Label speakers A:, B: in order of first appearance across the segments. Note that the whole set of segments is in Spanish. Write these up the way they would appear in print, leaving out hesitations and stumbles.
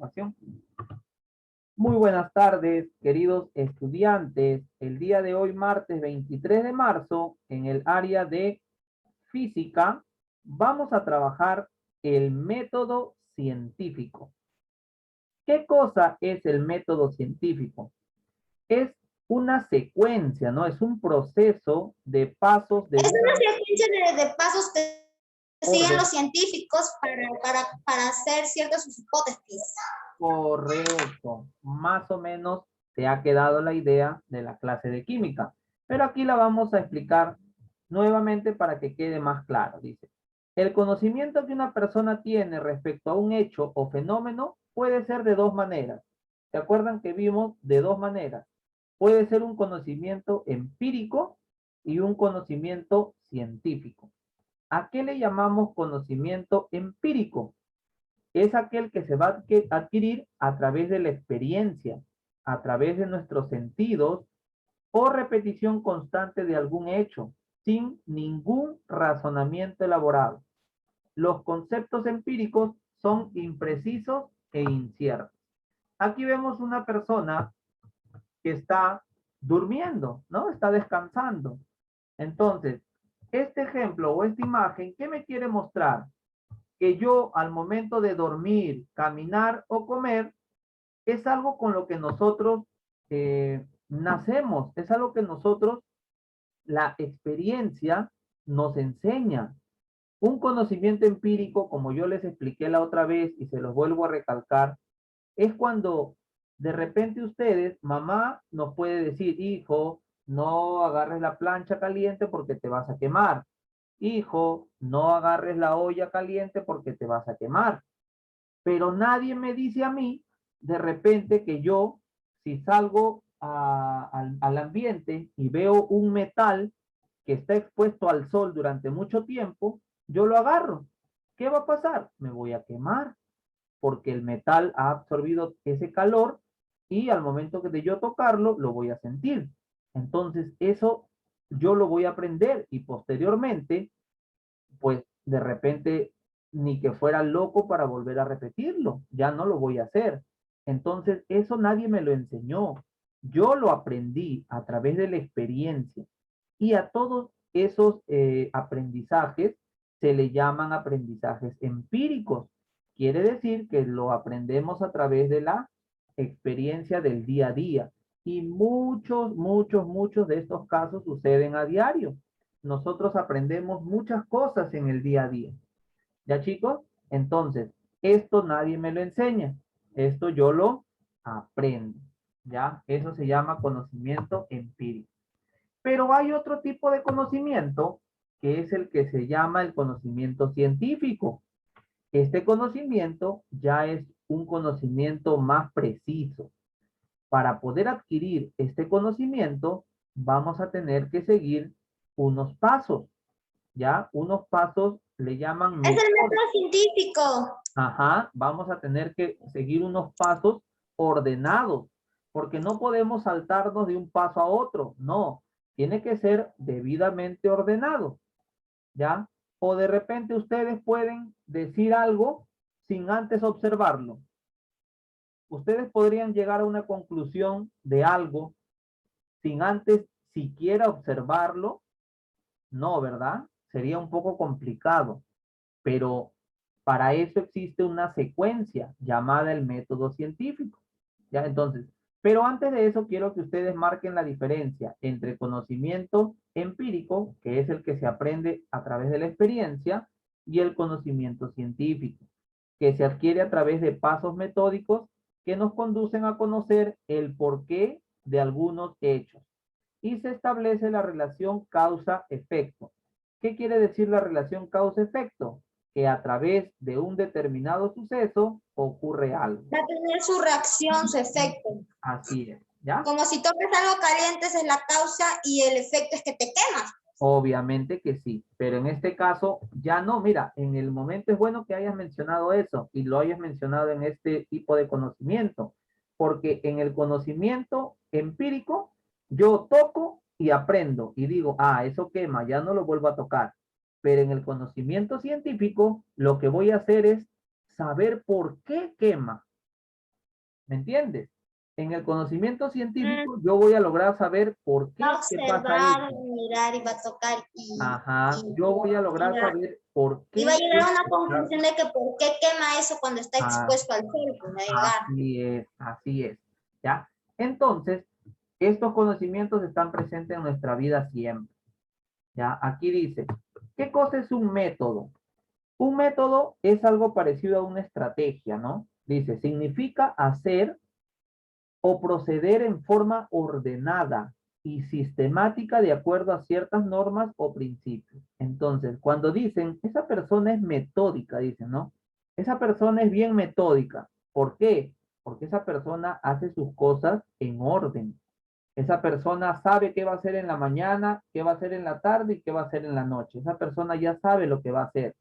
A: información. Muy buenas tardes, queridos estudiantes. El día de hoy, martes 23 de marzo, en el área de física, vamos a trabajar el método científico. ¿Qué cosa es el método científico? Es una secuencia, ¿no? Es un proceso de pasos de
B: Es una secuencia de pasos que siguen los científicos para hacer ciertas hipótesis.
A: Correcto. Más o menos te ha quedado la idea de la clase de química. Pero aquí la vamos a explicar nuevamente para que quede más claro. Dice, el conocimiento que una persona tiene respecto a un hecho o fenómeno puede ser de dos maneras. ¿Se acuerdan que vimos de dos maneras? Puede ser un conocimiento empírico y un conocimiento científico. ¿A qué le llamamos conocimiento empírico? Es aquel que se va a adquirir a través de la experiencia, a través de nuestros sentidos o repetición constante de algún hecho, sin ningún razonamiento elaborado. Los conceptos empíricos son imprecisos e inciertos. Aquí vemos una persona que está durmiendo, ¿no? Está descansando. Entonces, este ejemplo o esta imagen, ¿qué me quiere mostrar? Que yo al momento de dormir, caminar o comer, es algo con lo que nosotros nacemos, es algo que nosotros, la experiencia nos enseña. Un conocimiento empírico, como yo les expliqué la otra vez y se los vuelvo a recalcar, es cuando de repente ustedes, mamá nos puede decir, hijo, no agarres la plancha caliente porque te vas a quemar. Hijo, no agarres la olla caliente porque te vas a quemar. Pero nadie me dice a mí, de repente, que yo, si salgo al ambiente y veo un metal que está expuesto al sol durante mucho tiempo, yo lo agarro. ¿Qué va a pasar? Me voy a quemar porque el metal ha absorbido ese calor y al momento de yo tocarlo, lo voy a sentir. Entonces, eso yo lo voy a aprender y posteriormente, pues de repente, ni que fuera loco para volver a repetirlo, ya no lo voy a hacer. Entonces, eso nadie me lo enseñó. Yo lo aprendí a través de la experiencia y a todos esos aprendizajes se le llaman aprendizajes empíricos. Quiere decir que lo aprendemos a través de la experiencia del día a día. Y muchos de estos casos suceden a diario. Nosotros aprendemos muchas cosas en el día a día. ¿Ya, chicos? Entonces, esto nadie me lo enseña. Esto yo lo aprendo. ¿Ya? Eso se llama conocimiento empírico. Pero hay otro tipo de conocimiento que es el que se llama el conocimiento científico. Este conocimiento ya es un conocimiento más preciso. Para poder adquirir este conocimiento, vamos a tener que seguir unos pasos, ¿ya? Unos pasos le llaman
B: Es el
A: metodología.
B: método científico.
A: Ajá, vamos a tener que seguir unos pasos ordenados, porque no podemos saltarnos de un paso a otro, no, tiene que ser debidamente ordenado, ¿ya? O de repente ustedes pueden decir algo sin antes observarlo. Ustedes podrían llegar a una conclusión de algo sin antes siquiera observarlo, no, ¿verdad? Sería un poco complicado, pero para eso existe una secuencia llamada el método científico. ¿Ya? Entonces, pero antes de eso quiero que ustedes marquen la diferencia entre conocimiento empírico, que es el que se aprende a través de la experiencia, y el conocimiento científico, que se adquiere a través de pasos metódicos que nos conducen a conocer el porqué de algunos hechos. Y se establece la relación causa-efecto. ¿Qué quiere decir la relación causa-efecto? Que a través de un determinado suceso ocurre algo.
B: Va a tener su reacción, su efecto.
A: Así es, ¿ya?
B: Como si toques algo caliente, esa es la causa y el efecto es que te quemas.
A: Obviamente que sí, pero en este caso ya no. Mira, en el momento es bueno que hayas mencionado eso y lo hayas mencionado en este tipo de conocimiento, porque en el conocimiento empírico yo toco y aprendo y digo, ah, eso quema, ya no lo vuelvo a tocar. Pero en el conocimiento científico lo que voy a hacer es saber por qué quema. ¿Me entiendes? En el conocimiento científico yo voy a lograr saber por qué
B: Va a
A: es que pasa
B: observar,
A: eso.
B: mirar y va a tocar
A: Ajá, yo voy a lograr saber por
B: y va a
A: qué
B: llegar
A: es
B: a una
A: que está.
B: conclusión de que por qué quema eso cuando está
A: Ah,
B: expuesto al sol, pues va a llegar.
A: así es, ¿ya? Entonces, estos conocimientos están presentes en nuestra vida siempre, ¿ya? Aquí dice, ¿qué cosa es un método? Un método es algo parecido a una estrategia, ¿no? Dice, significa hacer o proceder en forma ordenada y sistemática de acuerdo a ciertas normas o principios. Entonces, cuando dicen, esa persona es metódica, dicen, ¿no? Esa persona es bien metódica. ¿Por qué? Porque esa persona hace sus cosas en orden. Esa persona sabe qué va a hacer en la mañana, qué va a hacer en la tarde y qué va a hacer en la noche. Esa persona ya sabe lo que va a hacer.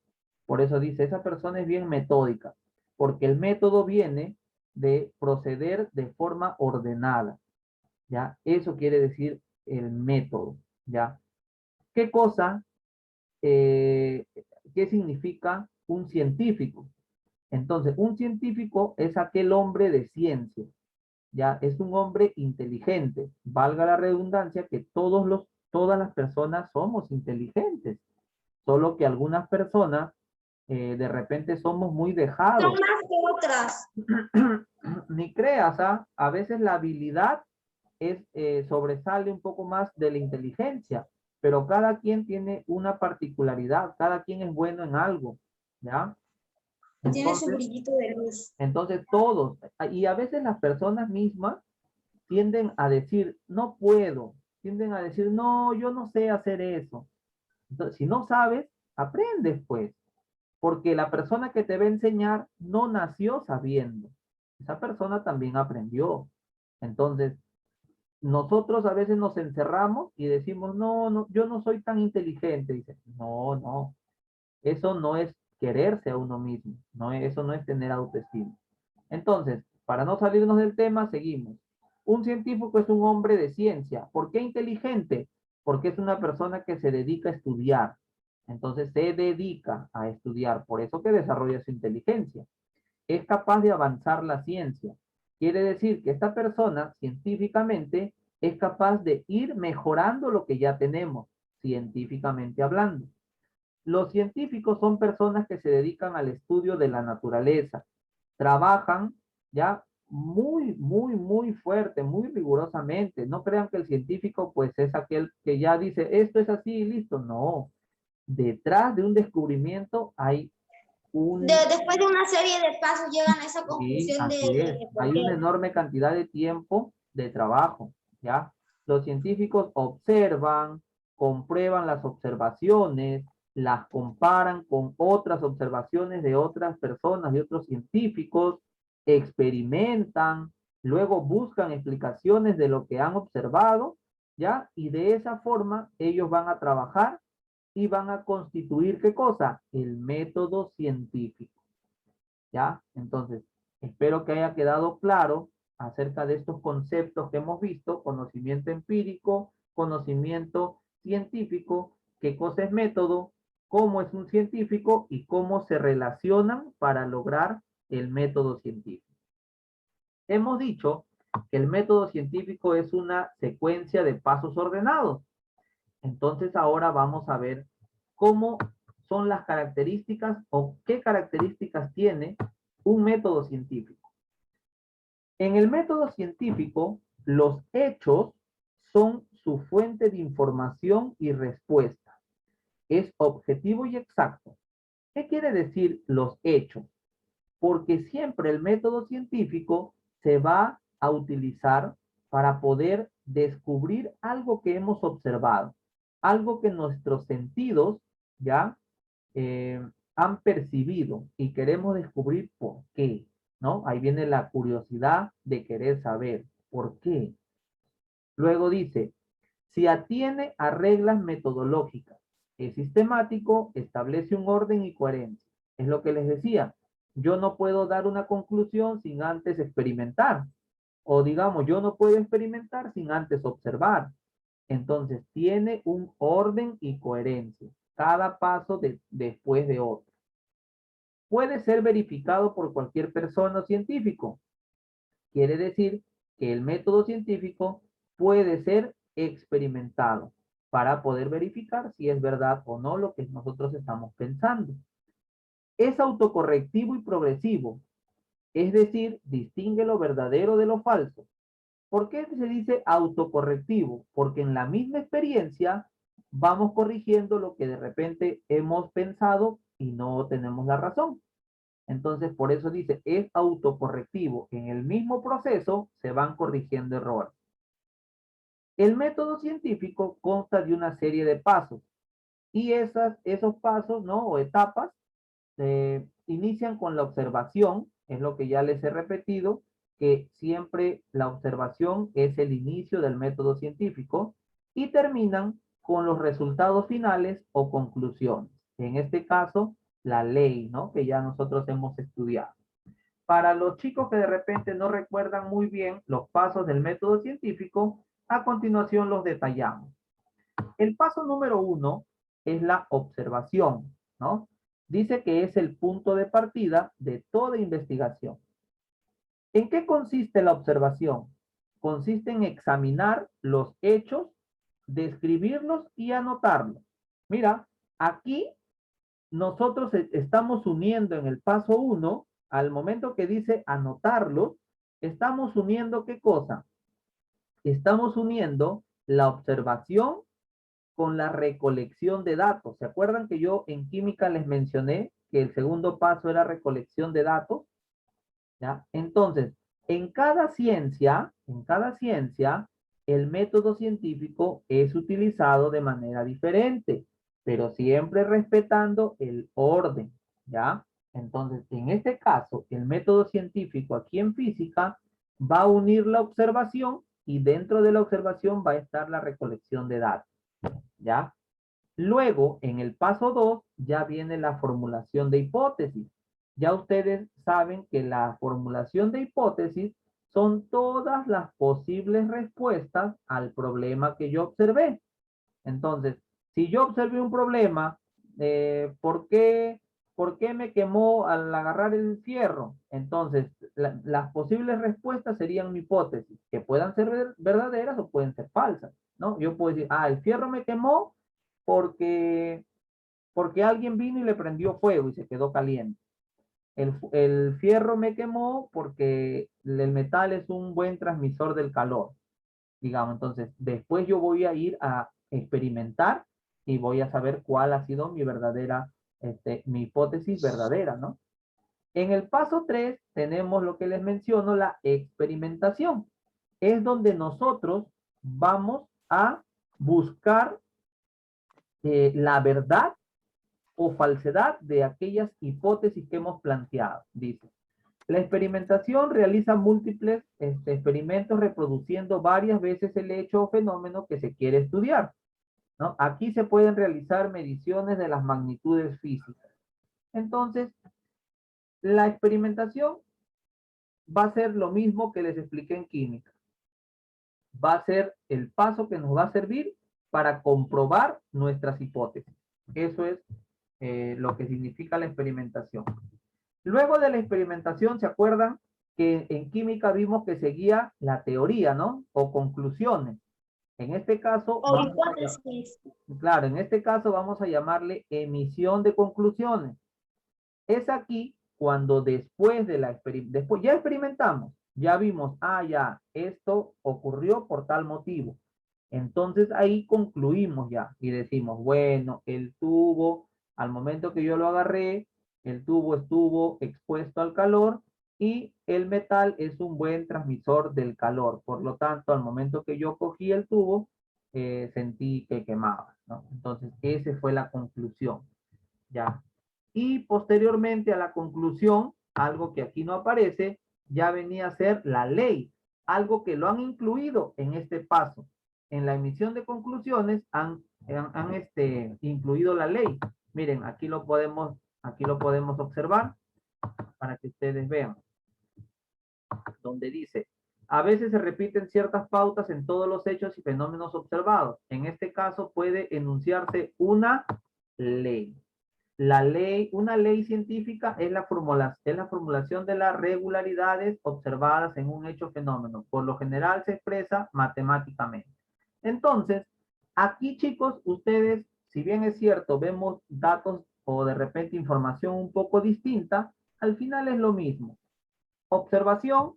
A: Por eso dice, esa persona es bien metódica, porque el método viene de proceder de forma ordenada, ¿ya? Eso quiere decir el método, ¿ya? ¿Qué cosa, eh, qué significa un científico? Entonces, un científico es aquel hombre de ciencia, ¿ya? Es un hombre inteligente. Valga la redundancia que todas las personas somos inteligentes, solo que algunas personas de repente somos muy
B: Son
A: dejados.
B: más que otras.
A: Ni creas, ¿ah? A veces la habilidad sobresale un poco más de la inteligencia, pero cada quien tiene una particularidad, cada quien es bueno en algo, ¿ya?
B: Tiene su
A: Entonces,
B: brillito de luz.
A: entonces todos, y a veces las personas mismas tienden a decir, no puedo, tienden a decir, no, yo no sé hacer eso. Entonces, si no sabes, aprendes pues, porque la persona que te va a enseñar no nació sabiendo. Esa persona también aprendió. Entonces, nosotros a veces nos encerramos y decimos, no, no, yo no soy tan inteligente. Dice, no, no, eso no es quererse a uno mismo, no, eso no es tener autoestima. Entonces, para no salirnos del tema, seguimos. Un científico es un hombre de ciencia. ¿Por qué inteligente? Porque es una persona que se dedica a estudiar. Entonces, se dedica a estudiar, por eso que desarrolla su inteligencia. Es capaz de avanzar la ciencia. Quiere decir que esta persona, científicamente, es capaz de ir mejorando lo que ya tenemos, científicamente hablando. Los científicos son personas que se dedican al estudio de la naturaleza, trabajan ya muy fuerte, muy rigurosamente. No crean que el científico pues es aquel que ya dice, esto es así y listo. No, detrás de un descubrimiento hay
B: Después de una serie de pasos llegan a esa
A: sí,
B: conclusión
A: así es,
B: de por
A: hay
B: qué.
A: una enorme cantidad de tiempo de trabajo, ¿ya? Los científicos observan, comprueban las observaciones, las comparan con otras observaciones de otras personas, de otros científicos, experimentan, luego buscan explicaciones de lo que han observado, ¿ya? Y de esa forma ellos van a trabajar y van a constituir, ¿qué cosa? El método científico. ¿Ya? Entonces, espero que haya quedado claro acerca de estos conceptos que hemos visto, conocimiento empírico, conocimiento científico, qué cosa es método, cómo es un científico y cómo se relacionan para lograr el método científico. Hemos dicho que el método científico es una secuencia de pasos ordenados. Entonces ahora vamos a ver cómo son las características o qué características tiene un método científico. En el método científico, los hechos son su fuente de información y respuesta. Es objetivo y exacto. ¿Qué quiere decir los hechos? Porque siempre el método científico se va a utilizar para poder descubrir algo que hemos observado, algo que nuestros sentidos ya han percibido y queremos descubrir por qué, ¿no? Ahí viene la curiosidad de querer saber por qué. Luego dice, si atiene a reglas metodológicas, es sistemático, establece un orden y coherencia. Es lo que les decía. Yo no puedo dar una conclusión sin antes experimentar. O digamos, yo no puedo experimentar sin antes observar. Entonces, tiene un orden y coherencia. Cada paso después de otro. Puede ser verificado por cualquier persona o científico. Quiere decir que el método científico puede ser experimentado para poder verificar si es verdad o no lo que nosotros estamos pensando. Es autocorrectivo y progresivo, es decir, distingue lo verdadero de lo falso. ¿Por qué se dice autocorrectivo? Porque en la misma experiencia vamos corrigiendo lo que de repente hemos pensado y no tenemos la razón. Entonces, por eso dice, es autocorrectivo. En el mismo proceso se van corrigiendo errores. El método científico consta de una serie de pasos y esos pasos, ¿no? O etapas inician con la observación, es lo que ya les he repetido, que siempre la observación es el inicio del método científico y terminan con los resultados finales o conclusiones. En este caso, la ley, ¿no? Que ya nosotros hemos estudiado. Para los chicos que de repente no recuerdan muy bien los pasos del método científico, a continuación los detallamos. El paso número 1 es la observación, ¿no? Dice que es el punto de partida de toda investigación. ¿En qué consiste la observación? Consiste en examinar los hechos, describirlos y anotarlos. Mira, aquí nosotros estamos uniendo en el paso 1, al momento que dice anotarlos, estamos uniendo ¿qué cosa? Estamos uniendo la observación con la recolección de datos. ¿Se acuerdan que yo en química les mencioné que el segundo paso era recolección de datos? ¿Ya? Entonces, en cada ciencia, el método científico es utilizado de manera diferente, pero siempre respetando el orden, ¿ya? Entonces, en este caso, el método científico aquí en física va a unir la observación y dentro de la observación va a estar la recolección de datos, ¿ya? Luego, en el paso 2, ya viene la formulación de hipótesis. Ya ustedes saben que la formulación de hipótesis son todas las posibles respuestas al problema que yo observé. Entonces, si yo observé un problema, ¿por qué me quemó al agarrar el fierro? Entonces, las posibles respuestas serían mi hipótesis, que puedan ser verdaderas o pueden ser falsas, ¿no? Yo puedo decir, el fierro me quemó porque, porque alguien vino y le prendió fuego y se quedó caliente. El fierro me quemó porque el metal es un buen transmisor del calor, digamos. Entonces, después yo voy a ir a experimentar y voy a saber cuál ha sido mi verdadera, mi hipótesis verdadera, ¿no? En el paso 3 tenemos lo que les menciono, la experimentación. Es donde nosotros vamos a buscar la verdad o falsedad de aquellas hipótesis que hemos planteado, dice. La experimentación realiza múltiples experimentos reproduciendo varias veces el hecho o fenómeno que se quiere estudiar, ¿no? Aquí se pueden realizar mediciones de las magnitudes físicas. Entonces, la experimentación va a ser lo mismo que les expliqué en química. Va a ser el paso que nos va a servir para comprobar nuestras hipótesis. Eso es lo que significa la experimentación. Luego de la experimentación, ¿se acuerdan que en química vimos que seguía la teoría, ¿no? O conclusiones. En este caso,
B: O hipótesis.
A: claro, en este caso vamos a llamarle emisión de conclusiones. Es aquí cuando después de después ya experimentamos, ya vimos, ya, esto ocurrió por tal motivo. Entonces ahí concluimos ya y decimos, bueno, el tubo, al momento que yo lo agarré, el tubo estuvo expuesto al calor y el metal es un buen transmisor del calor. Por lo tanto, al momento que yo cogí el tubo, sentí que quemaba, ¿no? Entonces, esa fue la conclusión, ¿ya? Y posteriormente a la conclusión, algo que aquí no aparece, ya venía a ser la ley, algo que lo han incluido en este paso. En la emisión de conclusiones han incluido la ley. Miren, aquí lo podemos observar para que ustedes vean. Donde dice, a veces se repiten ciertas pautas en todos los hechos y fenómenos observados. En este caso puede enunciarse una ley. Una ley científica es la formulación de las regularidades observadas en un hecho fenómeno. Por lo general se expresa matemáticamente. Entonces, aquí chicos, ustedes, si bien es cierto, vemos datos o de repente información un poco distinta, al final es lo mismo. Observación,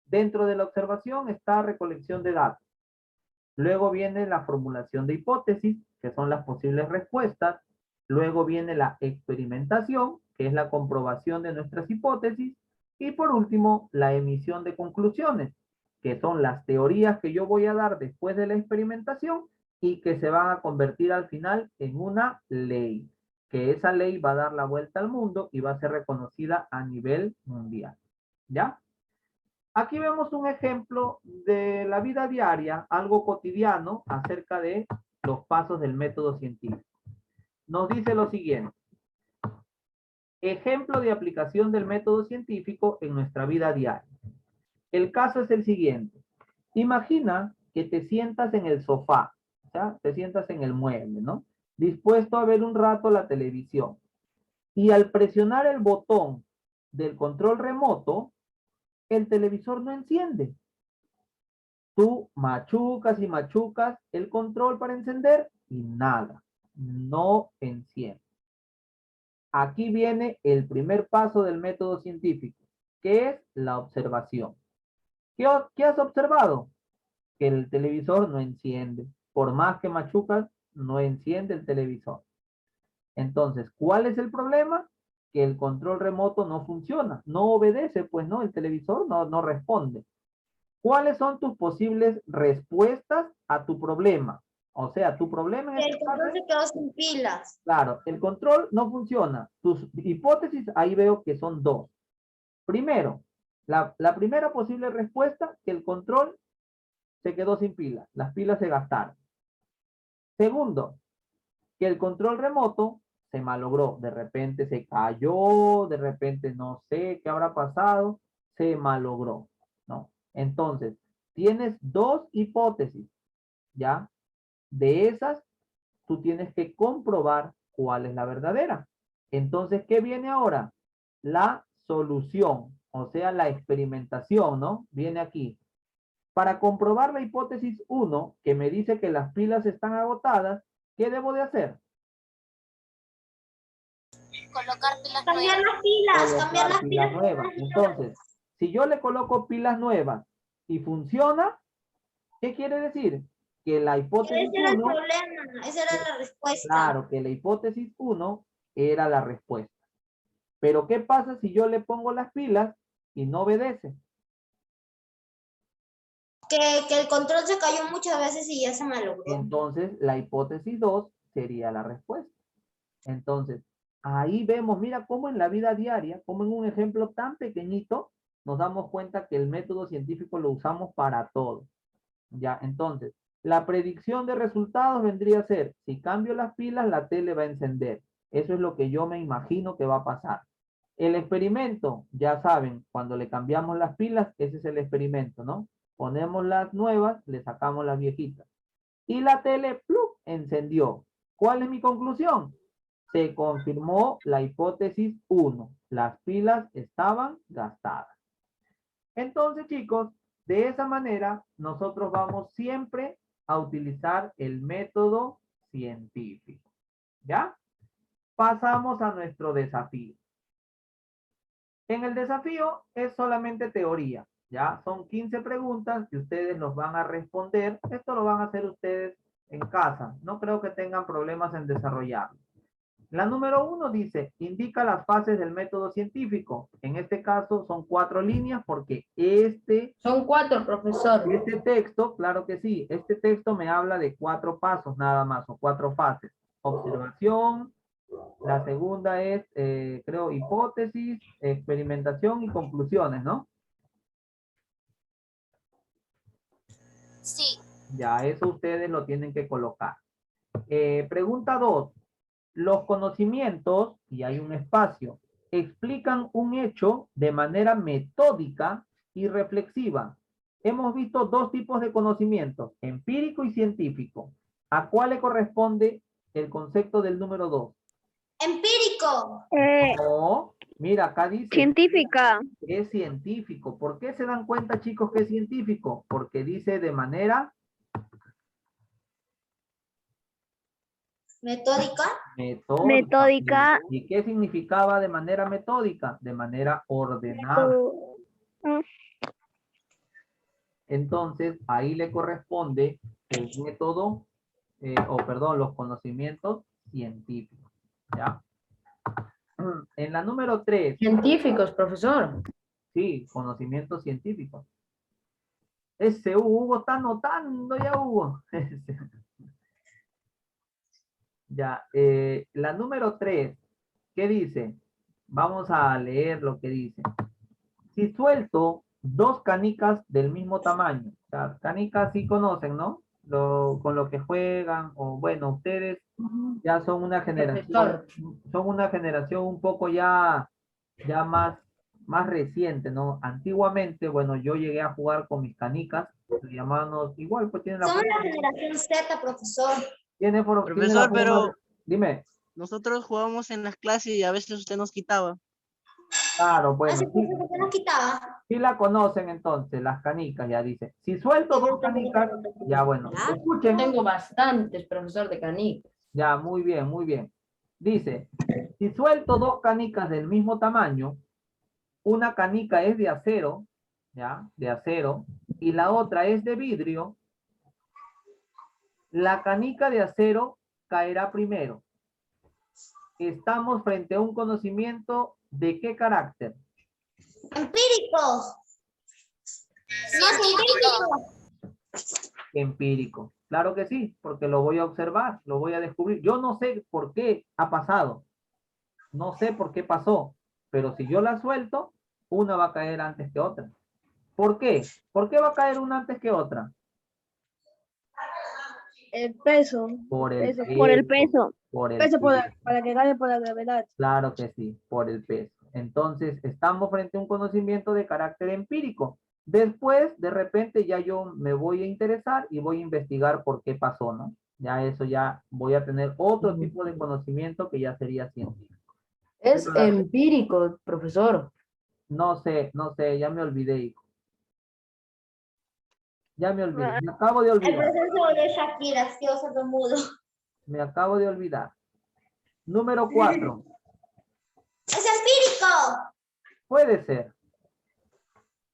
A: dentro de la observación está recolección de datos. Luego viene la formulación de hipótesis, que son las posibles respuestas. Luego viene la experimentación, que es la comprobación de nuestras hipótesis. Y por último, la emisión de conclusiones, que son las teorías que yo voy a dar después de la experimentación y que se van a convertir al final en una ley, que esa ley va a dar la vuelta al mundo y va a ser reconocida a nivel mundial. ¿Ya? Aquí vemos un ejemplo de la vida diaria, algo cotidiano, acerca de los pasos del método científico. Nos dice lo siguiente. Ejemplo de aplicación del método científico en nuestra vida diaria. El caso es el siguiente. Imagina que te sientas en el sofá, o sea, te sientas en el mueble, ¿no? Dispuesto a ver un rato la televisión. Y al presionar el botón del control remoto, el televisor no enciende. Tú machucas y machucas el control para encender y nada, no enciende. Aquí viene el primer paso del método científico, que es la observación. ¿Qué has observado? Que el televisor no enciende. Por más que machucas, no enciende el televisor. Entonces, ¿cuál es el problema? Que el control remoto no funciona, no obedece, pues no, el televisor no responde. ¿Cuáles son tus posibles respuestas a tu problema? O sea, tu problema en
B: El
A: este
B: control
A: caso
B: se quedó sin pilas.
A: claro, el control no funciona. Tus hipótesis, ahí veo que son dos. Primero, la primera posible respuesta, que el control se quedó sin pilas. Las pilas se gastaron. Segundo, que el control remoto se malogró. De repente se cayó, de repente no sé qué habrá pasado, se malogró, ¿no? Entonces, tienes dos hipótesis, ¿ya? De esas, tú tienes que comprobar cuál es la verdadera. Entonces, ¿qué viene ahora? La solución, o sea, la experimentación, ¿no? Viene aquí. Para comprobar la hipótesis 1, que me dice que las pilas están agotadas, ¿qué debo de hacer?
C: Colocar pilas
B: Cambiar
C: nuevas.
B: las pilas, cambiar
A: Colocar
B: las
A: pilas
B: pilas.
A: nuevas. Entonces, si yo le coloco pilas nuevas y funciona, ¿qué quiere decir? Que la hipótesis
B: Ese era el
A: 1,
B: problema, esa era la respuesta.
A: claro, que la hipótesis 1 era la respuesta. Pero ¿qué pasa si yo le pongo las pilas y no obedece?
B: Que el control se cayó muchas veces y ya se malogró.
A: Entonces, la hipótesis 2 sería la respuesta. Entonces, ahí vemos, mira cómo en la vida diaria, como en un ejemplo tan pequeñito, nos damos cuenta que el método científico lo usamos para todo. Ya, entonces, la predicción de resultados vendría a ser, si cambio las pilas, la tele va a encender. Eso es lo que yo me imagino que va a pasar. El experimento, ya saben, cuando le cambiamos las pilas, ese es el experimento, ¿no? Ponemos las nuevas, le sacamos las viejitas. Y la tele, ¡plum!, encendió. ¿Cuál es mi conclusión? Se confirmó la hipótesis 1. Las pilas estaban gastadas. Entonces, chicos, de esa manera, nosotros vamos siempre a utilizar el método científico. ¿Ya? Pasamos a nuestro desafío. En el desafío es solamente teoría. ¿Ya? Son 15 preguntas que ustedes nos van a responder. Esto lo van a hacer ustedes en casa. No creo que tengan problemas en desarrollarlo. La número 1 dice, indica las fases del método científico. En este caso son 4 líneas porque
D: Son 4, profesor.
A: este texto, claro que sí, este texto me habla de 4 pasos nada más, o 4 fases. Observación, la segunda es, creo, hipótesis, experimentación y conclusiones, ¿no?
C: Sí.
A: Ya, eso ustedes lo tienen que colocar. Pregunta 2. Los conocimientos, y hay un espacio, explican un hecho de manera metódica y reflexiva. Hemos visto dos tipos de conocimientos, empírico y científico. ¿A cuál le corresponde el concepto del número 2?
B: Empírico.
A: No, mira, acá dice
C: Científica.
A: es científico. ¿Por qué se dan cuenta, chicos, que es científico? Porque dice de manera
B: Metódica.
A: metódica.
C: Metódica.
A: ¿Y qué significaba de manera metódica? De manera ordenada. Entonces, ahí le corresponde el método, perdón, los conocimientos científicos. ¿Ya? En la número 3,
D: Científicos, profesor.
A: sí, conocimientos científicos. Ese Hugo está anotando ya, Hugo. Ya, la número 3, ¿qué dice? Vamos a leer lo que dice. Si suelto dos canicas del mismo tamaño, o sea, canicas sí conocen, ¿no? Con lo que juegan, o bueno, ustedes ya son una generación, son una generación un poco ya más reciente, ¿no? Antiguamente, bueno, yo llegué a jugar con mis canicas, llamaban, igual, pues tienen la
B: Somos
A: forma,
B: la generación Z, profesor.
A: tiene la
E: Profesor,
A: forma
E: pero
A: de- dime,
E: nosotros jugábamos en las clases y a veces usted nos quitaba.
A: claro,
B: Así
A: bueno,
B: que
A: sí,
B: ¿por qué nos quitaba?
A: sí la conocen entonces, las canicas, ya dice. Si suelto dos canicas, ya bueno, escuchen.
D: Tengo bastantes, profesor, de canicas.
A: Ya, muy bien, muy bien. Dice, si suelto dos canicas del mismo tamaño, una canica es de acero, ¿ya? De acero, y la otra es de vidrio, la canica de acero caerá primero. Estamos frente a un conocimiento de qué carácter.
B: Empíricos. No científicos.
A: Empírico. Claro que sí, porque lo voy a observar, lo voy a descubrir. Yo no sé por qué ha pasado, no sé por qué pasó, pero si yo la suelto, una va a caer antes que otra. ¿Por qué? ¿Por qué va a caer una antes que otra?
C: El peso.
A: Por el
C: Por el
A: peso.
C: peso.
A: Por el
C: Peso
A: peso.
C: para que gane por la gravedad.
A: Claro que sí, por el peso. Entonces, estamos frente a un conocimiento de carácter empírico. Después, de repente, ya yo me voy a interesar y voy a investigar por qué pasó, ¿no? Ya eso ya voy a tener otro tipo de conocimiento que ya sería científico.
D: Es
A: Pero la-
D: empírico, profesor.
A: no sé, ya me olvidé, hijo. Ya me olvidé, me acabo de olvidar,
B: profesor de Shakira, Dios mudo.
A: me acabo de olvidar. Número 4,
B: Es empírico.
A: puede ser.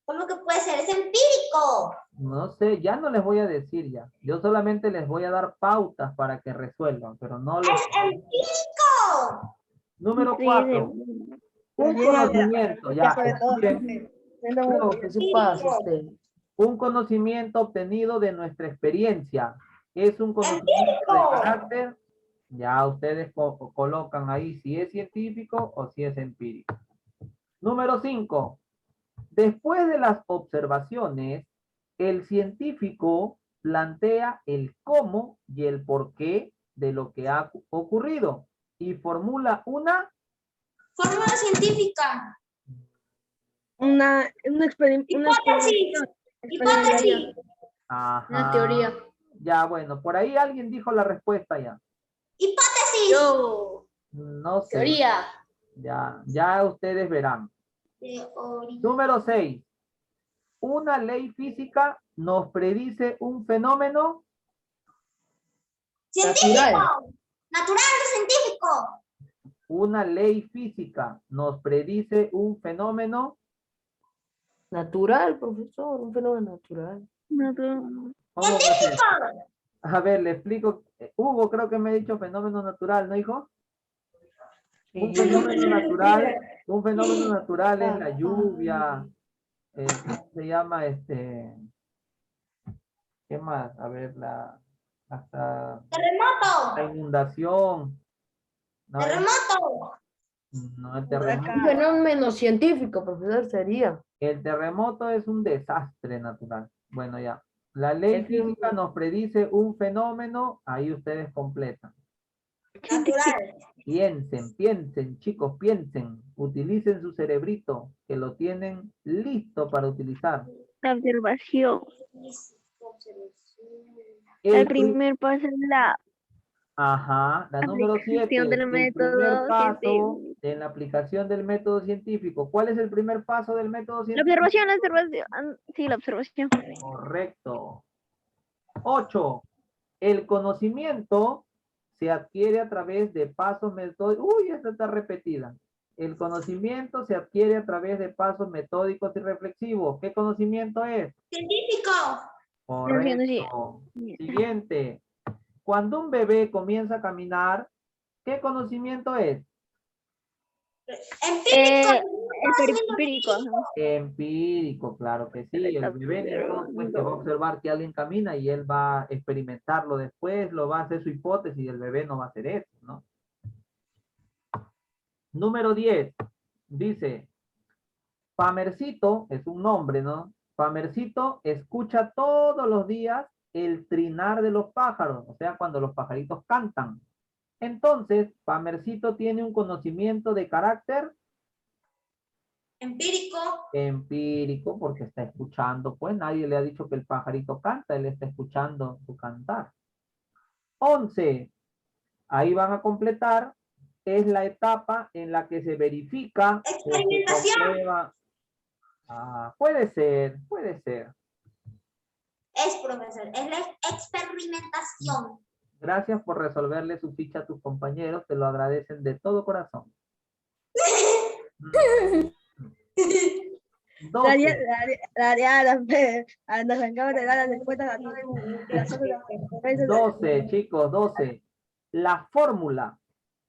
B: ¿Cómo que puede ser? Es empírico.
A: No sé, ya no les voy a decir ya. Yo solamente les voy a dar pautas para que resuelvan, pero no les...
B: Es empírico.
A: Número
C: Sí,
A: 4, un conocimiento, ya, escuchen,
D: No, ¿qué se pasa usted?
A: un conocimiento obtenido de nuestra experiencia. Es un conocimiento de carácter, ya ustedes colocan ahí si es científico o si es empírico. Número 5, después de las observaciones, el científico plantea el cómo y el por qué de lo que ha ocurrido y formula una...
B: Fórmula científica.
C: un experimento.
B: Hipótesis. Hipótesis.
A: Ajá.
D: Una teoría.
A: Ya, bueno, por ahí alguien dijo la respuesta ya.
B: Hipótesis.
D: Yo,
A: No sé.
D: teoría.
A: Ya ustedes verán.
B: Teoría.
A: Número 6. Una ley física nos predice un fenómeno.
B: Científico.
D: Natural.
B: Natural o científico.
A: Una ley física nos predice un fenómeno.
D: Natural, profesor, un fenómeno natural.
A: ¿Cómo va a ser? A ver, le explico. Hugo creo que me ha dicho fenómeno natural, ¿no, hijo? Un fenómeno natural es la lluvia, ¿cómo se llama? ¿Qué más? A ver, hasta la
B: Terremoto.
A: inundación. No,
B: Terremoto.
A: no, el terremoto.
D: Un fenómeno científico, profesor, sería.
A: El terremoto es un desastre natural. Bueno, ya. La ley física nos predice un fenómeno, ahí ustedes completan.
B: Natural.
A: Piensen, chicos, piensen. Utilicen su cerebrito, que lo tienen listo para utilizar.
C: La observación.
A: El
C: El primer paso es la
A: Ajá, la número 7,
C: Aplicación del
A: el primer
C: método
A: paso
C: científico.
A: en la aplicación del método científico. ¿Cuál es el primer paso del método
C: La
A: científico?
C: la observación. Sí, la observación.
A: Correcto. 8. El conocimiento se adquiere a través de pasos metódicos. Uy, esta está repetida. El conocimiento se adquiere a través de pasos metódicos y reflexivos. ¿Qué conocimiento es?
B: Científico.
A: Correcto. Siguiente. Cuando un bebé comienza a caminar, ¿qué conocimiento es?
B: Empírico.
C: Empírico.
A: Empírico, claro que sí. El bebé ni modo, pues, que va a observar que alguien camina y él va a experimentarlo después, lo va a hacer su hipótesis y el bebé no va a hacer eso, ¿no? Número 10. Dice, Pamercito, es un nombre, ¿no? Pamercito escucha todos los días el trinar de los pájaros, o sea, cuando los pajaritos cantan. Entonces, Pamercito tiene un conocimiento de carácter
B: Empírico.
A: empírico porque está escuchando, pues nadie le ha dicho que el pajarito canta, él está escuchando su cantar. 11. Ahí van a completar, es la etapa en la que se verifica o se
B: Experimentación.
A: comprueba. Ah, puede ser, puede ser.
B: Es, profesor. Es la experimentación.
A: Gracias por resolverle su ficha a tus compañeros, te lo agradecen de todo corazón. 12.
C: Nos acaba de dar las respuestas a todo el mundo.
A: 12, chicos, 12. La fórmula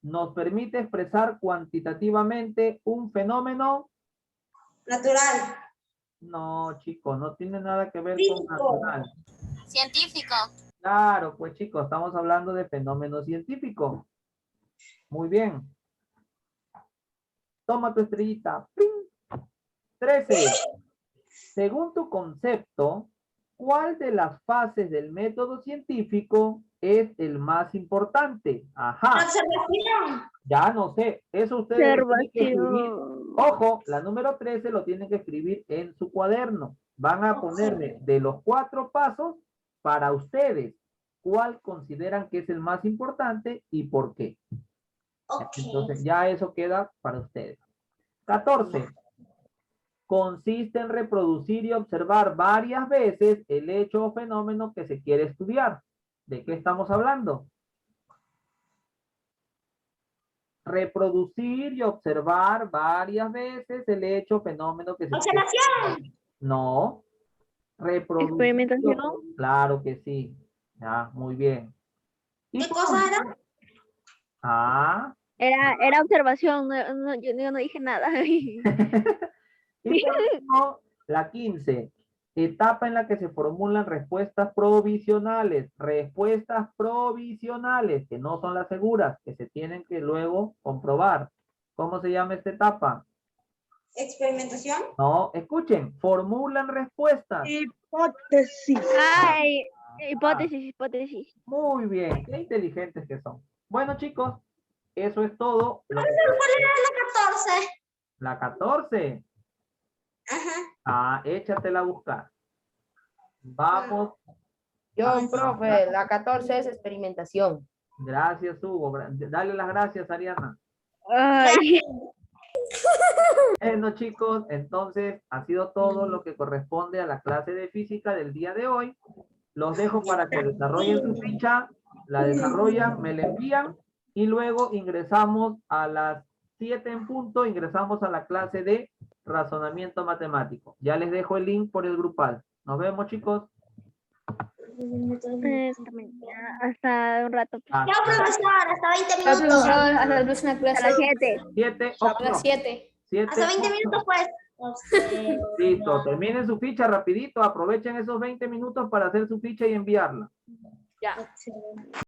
A: nos permite expresar cuantitativamente un fenómeno.
B: Natural.
A: No, chicos, no tiene nada que ver con
B: Físico.
A: natural.
B: Científico.
A: Claro, pues chicos, estamos hablando de fenómeno científico. Muy bien. Toma tu estrellita. ¡Ping! 13. Según tu concepto, ¿cuál de las fases del método científico es el más importante? Ajá,
B: Observación.
A: ya no sé. Eso ustedes lo tienen que escribir.
C: Observación.
A: Ojo, la número 13 lo tienen que escribir en su cuaderno. Van a ponerle de los 4 pasos para ustedes cuál consideran que es el más importante y por qué.
B: Ok.
A: Entonces ya eso queda para ustedes. 14. Consiste en reproducir y observar varias veces el hecho o fenómeno que se quiere estudiar. ¿De qué estamos hablando? Reproducir y observar varias veces el hecho o fenómeno que se quiere
B: Observación.
A: estudiar. No. Reproducir.
C: Experimentación.
A: Claro que sí. Ya, muy bien. Y
B: ¿Qué
A: por
B: cosa era?
A: último- Ah,
C: Era observación, yo no dije nada.
A: y por último, la 15. Etapa en la que se formulan respuestas provisionales. Respuestas provisionales, que no son las seguras, que se tienen que luego comprobar. ¿Cómo se llama esta etapa?
B: Experimentación.
A: No, escuchen, formulan respuestas.
C: Hipótesis. Ay, hipótesis.
A: Muy bien, qué inteligentes que son. Bueno, chicos, eso es todo.
B: ¿Cuál era la 14?
A: La 14.
B: Ajá.
A: Ah, échatela a buscar. Vamos.
D: Yo, profe, la 14 es experimentación.
A: Gracias, Hugo. Dale las gracias, Ariana.
C: Ay.
A: Bueno, chicos, entonces ha sido todo lo que corresponde a la clase de física del día de hoy. Los dejo para que desarrollen su ficha, la desarrollan, me la envían y luego ingresamos a las 7 en punto, ingresamos a la clase de razonamiento matemático. Ya les dejo el link por el grupal. Nos vemos, chicos.
C: Hasta un rato.
A: Hasta
B: Chao, profesor. Hasta 20
F: Chao,
B: minutos.
F: profesor. Hasta la próxima clase.
C: A las 7.
A: 7,
F: A las 7.
B: Hasta 20 minutos, pues.
A: Listo, terminen su ficha rapidito, aprovechen esos 20 minutos para hacer su ficha y enviarla.
F: Ya.